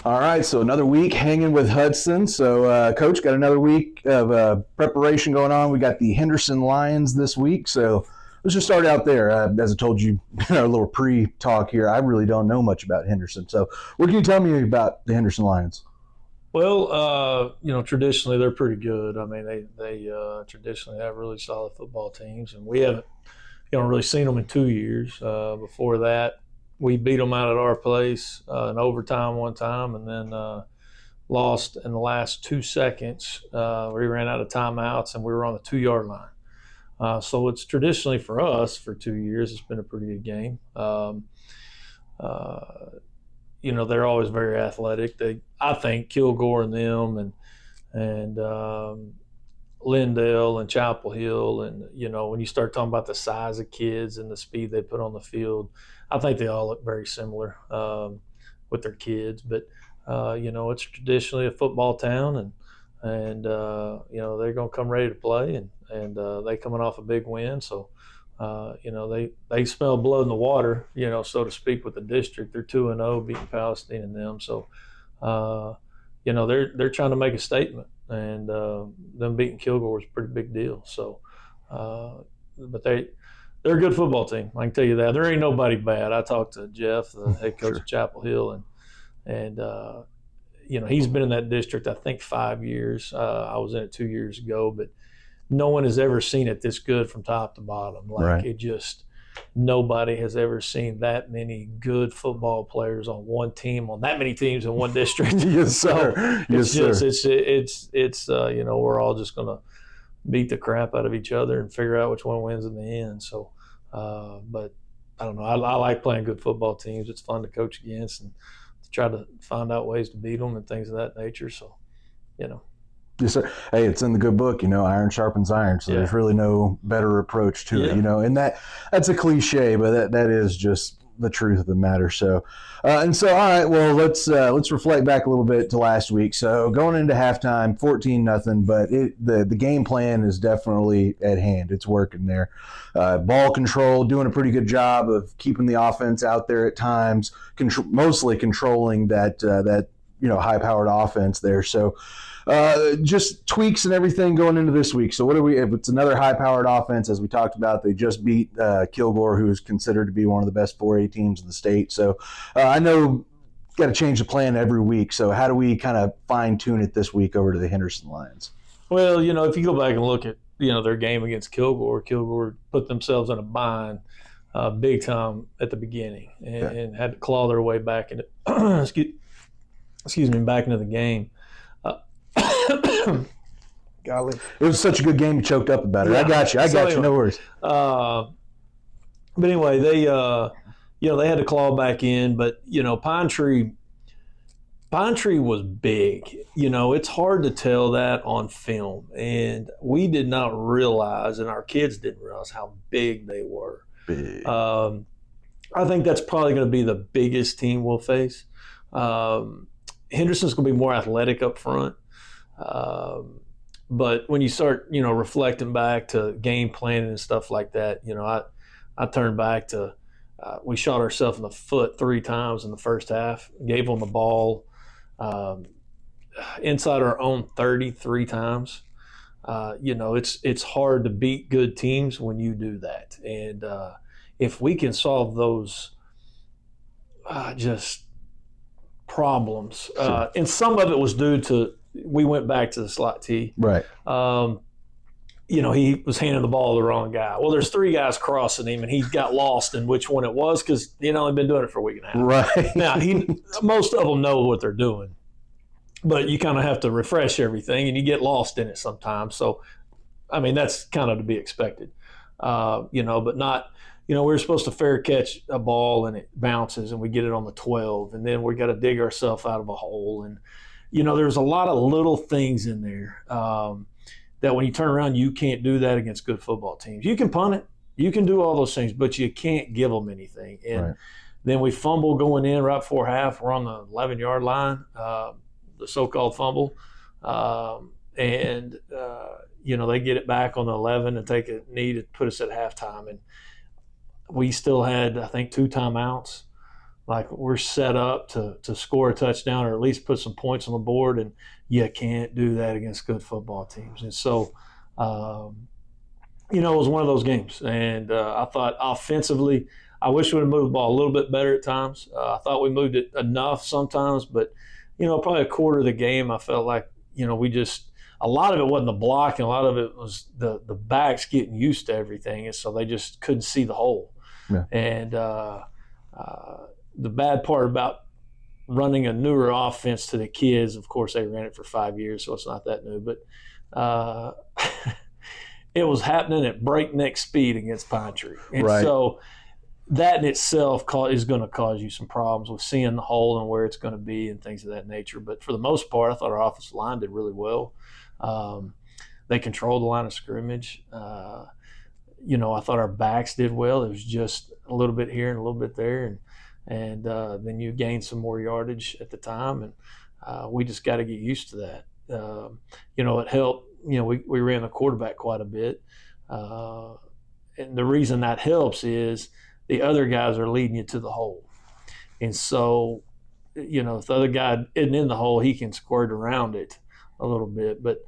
All right, so another week hanging with Hudson. So, Coach, got another week of preparation going on. We got the Henderson Lions this week. So let's just start out there. As I told you in our little pre-talk here, I really don't know much about Henderson. So what can you tell me about the Henderson Lions? Well, traditionally they're pretty good. I mean, they traditionally have really solid football teams, and we haven't, really seen them in 2 years. Before that, we beat them out at our place in overtime one time, and then lost in the last 2 seconds. We ran out of timeouts, and we were on the 2 yard line. So it's traditionally for us for 2 years. It's been a pretty good game. They're always very athletic. I think Kilgore and them and Lindale and Chapel Hill, and when you start talking about the size of kids and the speed they put on the field, I think they all look very similar with their kids. But it's traditionally a football town, and they're going to come ready to play, and they coming off a big win, so. They smell blood in the water, so to speak, with the district. They're 2-0, beating Palestine and them. So, they're trying to make a statement, and them beating Kilgore is a pretty big deal. So, but they're a good football team. I can tell you that. There ain't nobody bad. I talked to Jeff, the head coach of Chapel Hill, and he's been in that district, I think, 5 years. I was in it 2 years ago, but no one has ever seen it this good from top to bottom. Nobody has ever seen that many good football players on one team, on that many teams in one district. Yes, sir. We're all just going to beat the crap out of each other and figure out which one wins in the end. So, but I don't know. I like playing good football teams. It's fun to coach against and to try to find out ways to beat them and things of that nature. So, Yes, sir. Hey, it's in the good book, iron sharpens iron. So there's really no better approach to it, and that's a cliche, but that is just the truth of the matter. So, all right, well, let's reflect back a little bit to last week. So going into halftime, 14-0, but the game plan is definitely at hand. It's working there. Ball control, doing a pretty good job of keeping the offense out there at times, mostly controlling that high-powered offense there. So. Just tweaks and everything going into this week. So if it's another high-powered offense, as we talked about, they just beat Kilgore, who is considered to be one of the best 4A teams in the state. So I know got to change the plan every week. So how do we kind of fine-tune it this week over to the Henderson Lions? Well, if you go back and look at, their game against Kilgore put themselves in a bind big time at the beginning and had to claw their way back into back into the game. Golly, it was such a good game. You choked up about it. Yeah. I got you. No worries. But anyway, they had to claw back in. But Pine Tree was big. It's hard to tell that on film, and we did not realize, and our kids didn't realize how big they were. Big. I think that's probably going to be the biggest team we'll face. Henderson's going to be more athletic up front. But when you start, reflecting back to game planning and stuff like that, I turned back to we shot ourselves in the foot 3 times in the first half, gave them the ball inside our own 33 times. It's hard to beat good teams when you do that. And if we can solve those just problems, and some of it was due to we went back to the slot T. Right. He was handing the ball to the wrong guy. Well, there's 3 guys crossing him, and he got lost in which one it was because he'd only been doing it for a week and a half. Right. Now, most of them know what they're doing, but you kind of have to refresh everything, and you get lost in it sometimes. So, that's kind of to be expected, but not. We were supposed to fair catch a ball, and it bounces, and we get it on the 12, and then we got to dig ourselves out of a hole. And, there's a lot of little things in there that when you turn around, you can't do that against good football teams. You can punt it. You can do all those things, but you can't give them anything. And then we fumble going in right before half. We're on the 11-yard line, the so-called fumble. They get it back on the 11 and take a knee to put us at halftime. And we still had, I think, 2 timeouts like we're set up to score a touchdown or at least put some points on the board, and you can't do that against good football teams. And so, it was one of those games. And I thought offensively, I wish we would have moved the ball a little bit better at times. I thought we moved it enough sometimes, but, probably a quarter of the game, I felt like, a lot of it wasn't the blocking. A lot of it was the backs getting used to everything. And so they just couldn't see the hole. Yeah. And the bad part about running a newer offense to the kids, of course, they ran it for 5 years, so it's not that new. But it was happening at breakneck speed against Pine Tree. And right. So that in itself is going to cause you some problems with seeing the hole and where it's going to be and things of that nature. But for the most part, I thought our offensive line did really well. They controlled the line of scrimmage. I thought our backs did well. It was just a little bit here and a little bit there. And then you gain some more yardage at the time. And we just got to get used to that. It helped. We ran the quarterback quite a bit. And the reason that helps is the other guys are leading you to the hole. And so, if the other guy isn't in the hole, he can squirt around it a little bit. But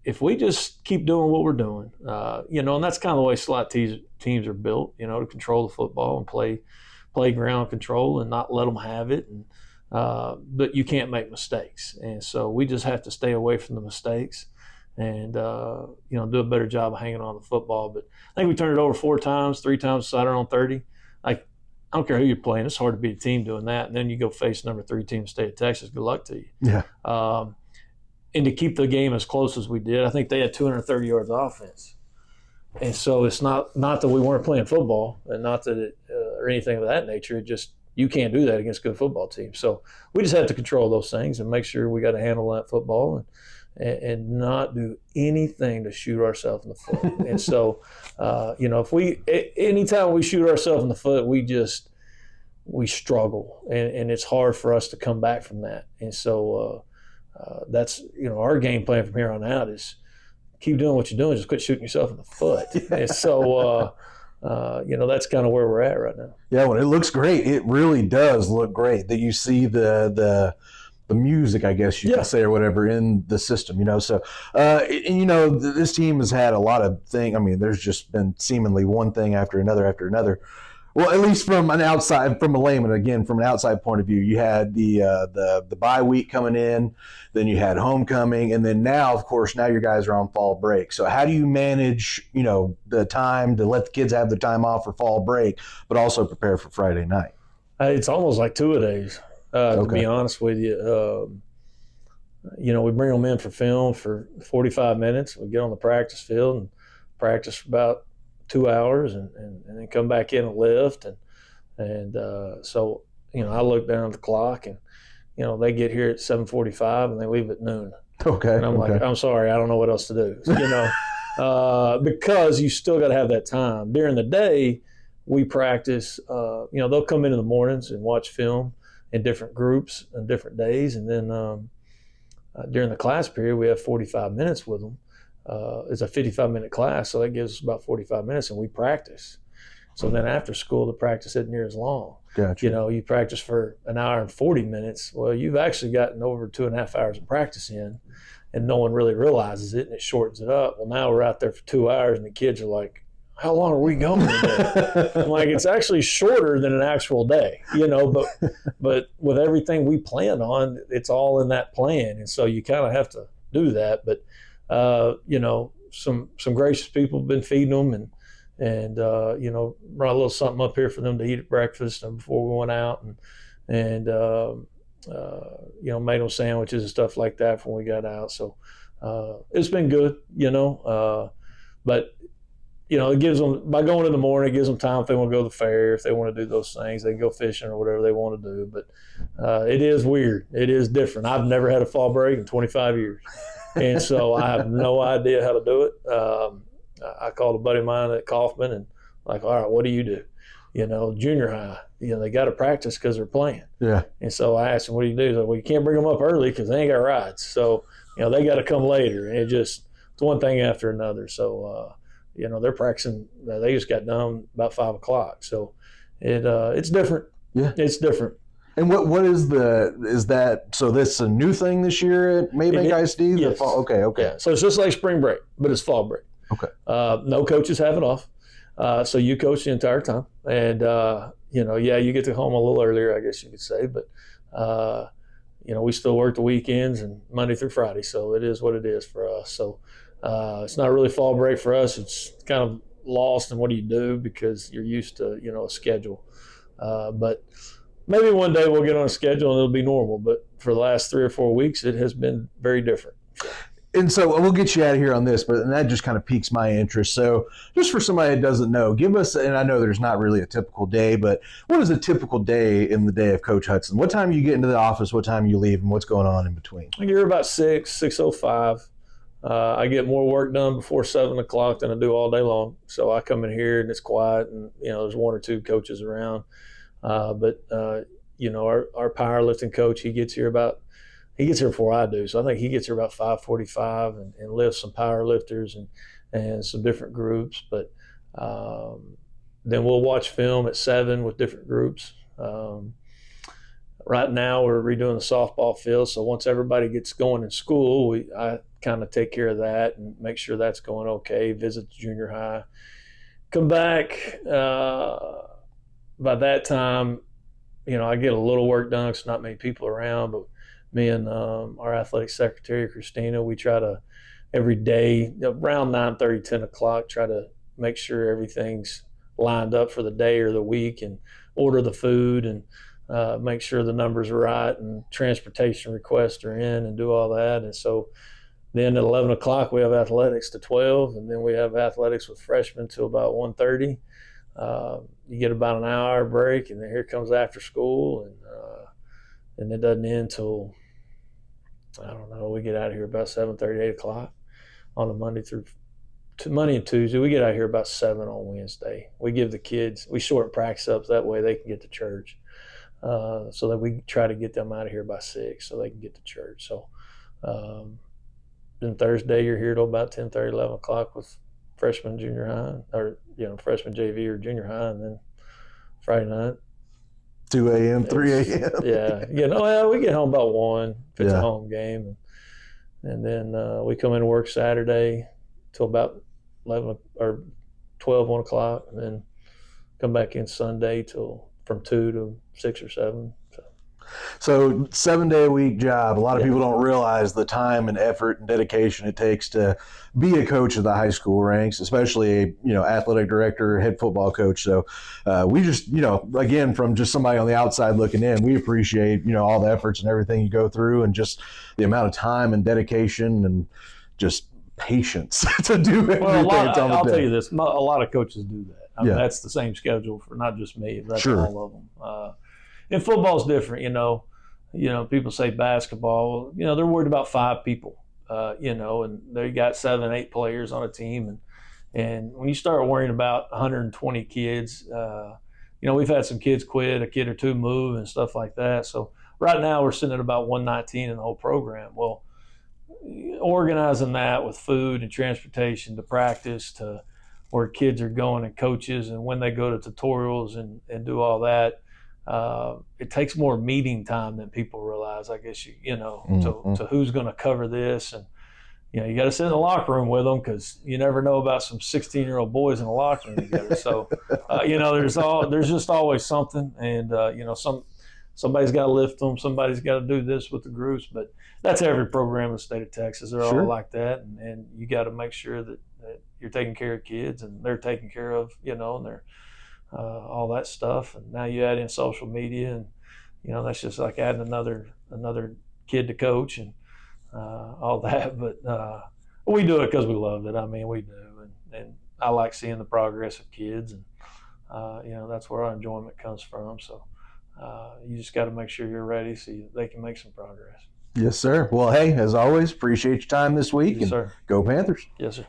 if we just keep doing what we're doing, and that's kind of the way slot teams are built, to control the football and play ground control and not let them have it. And but you can't make mistakes. And so we just have to stay away from the mistakes and, do a better job of hanging on the football. But I think we turned it over 4 times, 3 times decided on 30. Like, I don't care who you're playing. It's hard to beat a team doing that. And then you go face number 3 team, State of Texas. Good luck to you. Yeah. And to keep the game as close as we did, I think they had 230 yards of offense. And so it's not that we weren't playing football and not that it or anything of that nature. It just, you can't do that against good football teams. So we just have to control those things and make sure we got to handle that football and not do anything to shoot ourselves in the foot. And so, anytime we shoot ourselves in the foot, we struggle, and it's hard for us to come back from that. And so that's, our game plan from here on out is keep doing what you're doing, just quit shooting yourself in the foot. And so, that's kind of where we're at right now. Yeah, well, it looks great. It really does look great that you see the music, I guess you could say, or whatever, in the system, So, this team has had a lot of things. I mean, there's just been seemingly one thing after another. Well, at least from a layman, again, from an outside point of view, you had the bye week coming in, then you had homecoming, and then now, of course, your guys are on fall break. So how do you manage, the time to let the kids have the time off for fall break, but also prepare for Friday night? It's almost like 2 days. To be honest with you. We bring them in for film for 45 minutes. We get on the practice field and practice for about 2 hours and then come back in and lift. So, I look down at the clock and, they get here at 7:45 and they leave at noon. Okay. And I'm like, I'm sorry, I don't know what else to do, because you still got to have that time. During the day, we practice, they'll come in the mornings and watch film in different groups on different days. And then during the class period, we have 45 minutes with them. It's a 55-minute class, so that gives us about 45 minutes, and we practice. So then after school, the practice isn't near as long. Gotcha. You practice for an hour and 40 minutes. Well, you've actually gotten over 2.5 hours of practice in, and no one really realizes it, and it shortens it up. Well, now we're out there for 2 hours, and the kids are like, how long are we going today? I'm like, it's actually shorter than an actual day, but with everything we planned on, it's all in that plan. And so you kind of have to do that. But, some gracious people have been feeding them and brought a little something up here for them to eat at breakfast and before we went out and made them sandwiches and stuff like that when we got out. So it's been good, but it gives them, by going in the morning, it gives them time if they want to go to the fair, if they want to do those things, they can go fishing or whatever they want to do. But it is weird. It is different. I've never had a fall break in 25 years. And so I have no idea how to do it. I called a buddy of mine at Kaufman and like, all right, what do you do? Junior high, they got to practice because they're playing. Yeah. And so I asked him, what do you do? He's like, well, you can't bring them up early because they ain't got rides. So, they got to come later. And it's one thing after another. So, they're practicing. They just got done about 5 o'clock. So it's different. Yeah. It's different. And what is that? So this a new thing this year at Mabank ISD? Yes. Okay. Yeah. So it's just like spring break, but it's fall break. Okay. No coaches have it off. So you coach the entire time. And, you get to home a little earlier, I guess you could say. But, we still work the weekends and Monday through Friday. So it is what it is for us. So it's not really fall break for us. It's kind of lost in what do you do because you're used to, a schedule. But maybe one day we'll get on a schedule and it'll be normal. But for the last 3 or 4 weeks, it has been very different. And so we'll get you out of here on this, but that just kind of piques my interest. So just for somebody that doesn't know, give us, and I know there's not really a typical day, but what is a typical day in the day of Coach Hudson? What time you get into the office, what time you leave, and what's going on in between? I get here about 6:05. I get more work done before 7 o'clock than I do all day long. So I come in here and it's quiet and, there's 1 or 2 coaches around. But our powerlifting coach, he gets here before I do. So I think he gets here about 5:45 and lifts some power lifters and some different groups. But then we'll watch film at 7 with different groups. Right now we're redoing the softball field. So once everybody gets going in school, I kind of take care of that and make sure that's going okay, visit the junior high. Come back. By that time, I get a little work done because not many people around, but me and our athletic secretary, Christina, we try to every day around 9:30, 10 o'clock, try to make sure everything's lined up for the day or the week and order the food and make sure the numbers are right and transportation requests are in and do all that. And so then at 11 o'clock, we have athletics to 12, and then we have athletics with freshmen till about 1:30. You get about an hour break, and then here comes after school, and it doesn't end till, I don't know, we get out of here about 7:30, 8 o'clock on a Monday and Tuesday. We get out of here about 7 on Wednesday. We give the kids, we shorten practice up that way they can get to church. So that we try to get them out of here by 6 so they can get to church. So then Thursday you're here till about 10:30, 11 o'clock with freshman junior high, or freshman JV or junior high, and then Friday night 2 a.m., 3 a.m. Yeah, we get home about 1 if it's a home game, and then we come in and work Saturday till about 11 or 12, 1 o'clock, and then come back in Sunday till from 2 to 6 or 7. So 7-day-a-week job. A lot of people don't realize the time and effort and dedication it takes to be a coach of the high school ranks, especially a athletic director, head football coach. So we just again, from just somebody on the outside looking in, we appreciate all the efforts and everything you go through, and just the amount of time and dedication and just patience to do everything. Well, I'll tell you this: a lot of coaches do that. I mean, that's the same schedule for not just me, but that's all of them. And football's different, people say basketball, they're worried about 5 people, and they got 7, 8 players on a team. And when you start worrying about 120 kids, we've had some kids quit, a kid or 2 move and stuff like that. So right now we're sitting at about 119 in the whole program. Well, organizing that with food and transportation to practice to where kids are going and coaches and when they go to tutorials and do all that, it takes more meeting time than people realize, I guess, to who's going to cover this. And, you got to sit in the locker room with them because you never know about some 16-year-old boys in the locker room together. So, there's just always something. And, somebody's got to lift them. Somebody's got to do this with the groups. But that's every program in the state of Texas. They're all like that. And you got to make sure that you're taking care of kids and they're taken care of, and they're all that stuff. And now you add in social media and, that's just like adding another kid to coach and all that. But we do it because we love it. I mean, we do. And I like seeing the progress of kids and, that's where our enjoyment comes from. So you just got to make sure you're ready so they can make some progress. Yes, sir. Well, hey, as always, appreciate your time this week. Yes, sir. Go Panthers. Yes, sir.